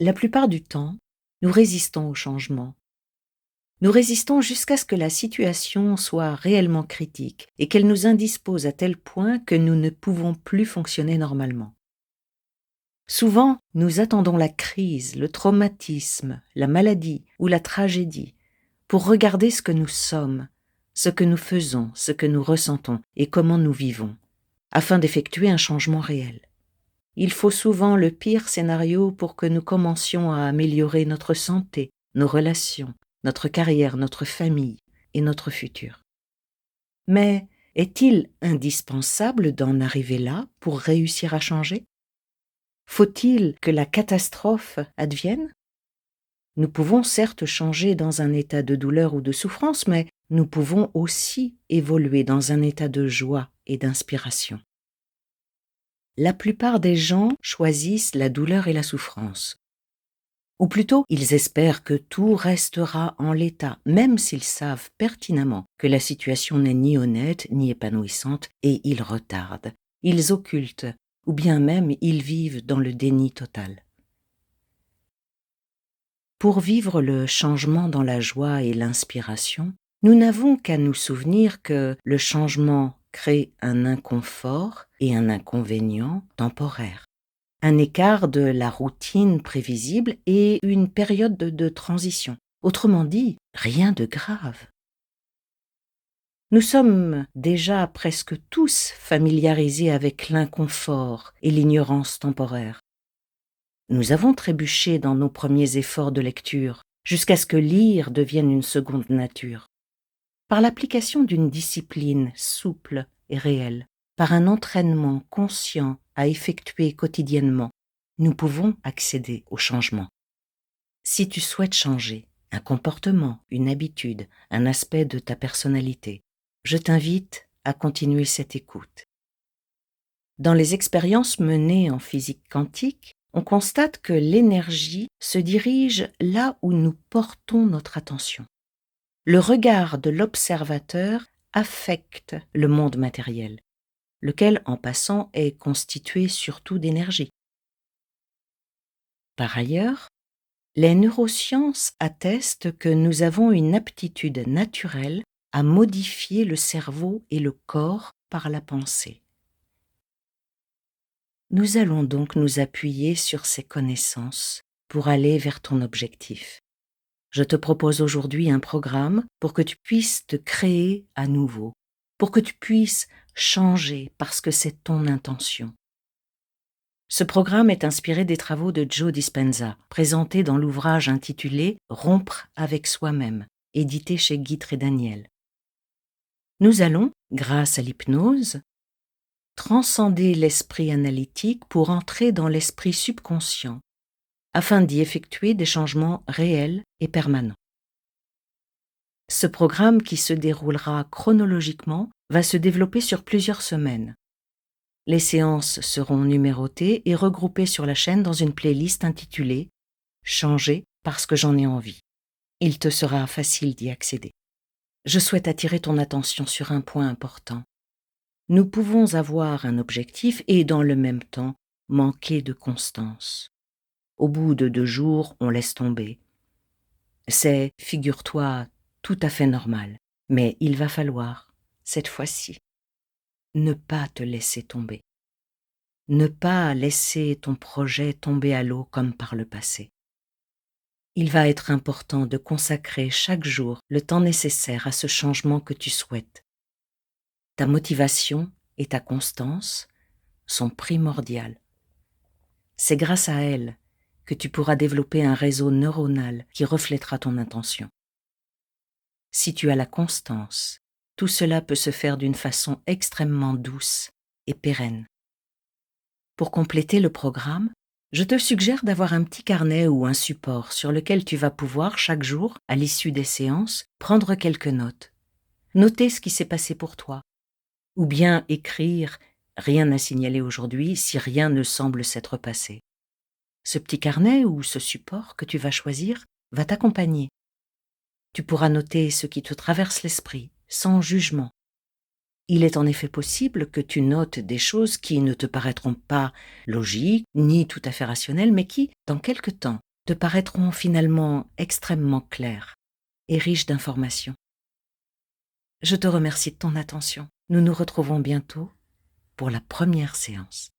La plupart du temps, nous résistons au changement. Nous résistons jusqu'à ce que la situation soit réellement critique et qu'elle nous indispose à tel point que nous ne pouvons plus fonctionner normalement. Souvent, nous attendons la crise, le traumatisme, la maladie ou la tragédie pour regarder ce que nous sommes, ce que nous faisons, ce que nous ressentons et comment nous vivons, afin d'effectuer un changement réel. Il faut souvent le pire scénario pour que nous commencions à améliorer notre santé, nos relations, notre carrière, notre famille et notre futur. Mais est-il indispensable d'en arriver là pour réussir à changer ? Faut-il que la catastrophe advienne ? Nous pouvons certes changer dans un état de douleur ou de souffrance, mais nous pouvons aussi évoluer dans un état de joie et d'inspiration. La plupart des gens choisissent la douleur et la souffrance. Ou plutôt, ils espèrent que tout restera en l'état, même s'ils savent pertinemment que la situation n'est ni honnête ni épanouissante, et ils retardent, ils occultent, ou bien même ils vivent dans le déni total. Pour vivre le changement dans la joie et l'inspiration, nous n'avons qu'à nous souvenir que le changement crée un inconfort et un inconvénient temporaire, un écart de la routine prévisible et une période de transition. Autrement dit, rien de grave. Nous sommes déjà presque tous familiarisés avec l'inconfort et l'ignorance temporaire. Nous avons trébuché dans nos premiers efforts de lecture, jusqu'à ce que lire devienne une seconde nature. Par l'application d'une discipline souple et réelle, par un entraînement conscient à effectuer quotidiennement, nous pouvons accéder au changement. Si tu souhaites changer un comportement, une habitude, un aspect de ta personnalité, je t'invite à continuer cette écoute. Dans les expériences menées en physique quantique, on constate que l'énergie se dirige là où nous portons notre attention. Le regard de l'observateur affecte le monde matériel, lequel, en passant, est constitué surtout d'énergie. Par ailleurs, les neurosciences attestent que nous avons une aptitude naturelle à modifier le cerveau et le corps par la pensée. Nous allons donc nous appuyer sur ces connaissances pour aller vers ton objectif. Je te propose aujourd'hui un programme pour que tu puisses te créer à nouveau, pour que tu puisses changer parce que c'est ton intention. Ce programme est inspiré des travaux de Joe Dispenza, présentés dans l'ouvrage intitulé « Rompre avec soi-même », édité chez Guitre et Daniel. Nous allons, grâce à l'hypnose, transcender l'esprit analytique pour entrer dans l'esprit subconscient, afin d'y effectuer des changements réels et permanents. Ce programme, qui se déroulera chronologiquement, va se développer sur plusieurs semaines. Les séances seront numérotées et regroupées sur la chaîne dans une playlist intitulée « Changer parce que j'en ai envie ». Il te sera facile d'y accéder. Je souhaite attirer ton attention sur un point important. Nous pouvons avoir un objectif et, dans le même temps, manquer de constance. Au bout de 2 jours, on laisse tomber. C'est, figure-toi, tout à fait normal. Mais il va falloir, cette fois-ci, ne pas te laisser tomber. Ne pas laisser ton projet tomber à l'eau comme par le passé. Il va être important de consacrer chaque jour le temps nécessaire à ce changement que tu souhaites. Ta motivation et ta constance sont primordiales. C'est grâce à elles que tu pourras développer un réseau neuronal qui reflètera ton intention. Si tu as la constance, tout cela peut se faire d'une façon extrêmement douce et pérenne. Pour compléter le programme, je te suggère d'avoir un petit carnet ou un support sur lequel tu vas pouvoir, chaque jour, à l'issue des séances, prendre quelques notes. Noter ce qui s'est passé pour toi. Ou bien écrire « Rien à signaler aujourd'hui » si rien ne semble s'être passé. Ce petit carnet ou ce support que tu vas choisir va t'accompagner. Tu pourras noter ce qui te traverse l'esprit, sans jugement. Il est en effet possible que tu notes des choses qui ne te paraîtront pas logiques ni tout à fait rationnelles, mais qui, dans quelque temps, te paraîtront finalement extrêmement claires et riches d'informations. Je te remercie de ton attention. Nous nous retrouvons bientôt pour la première séance.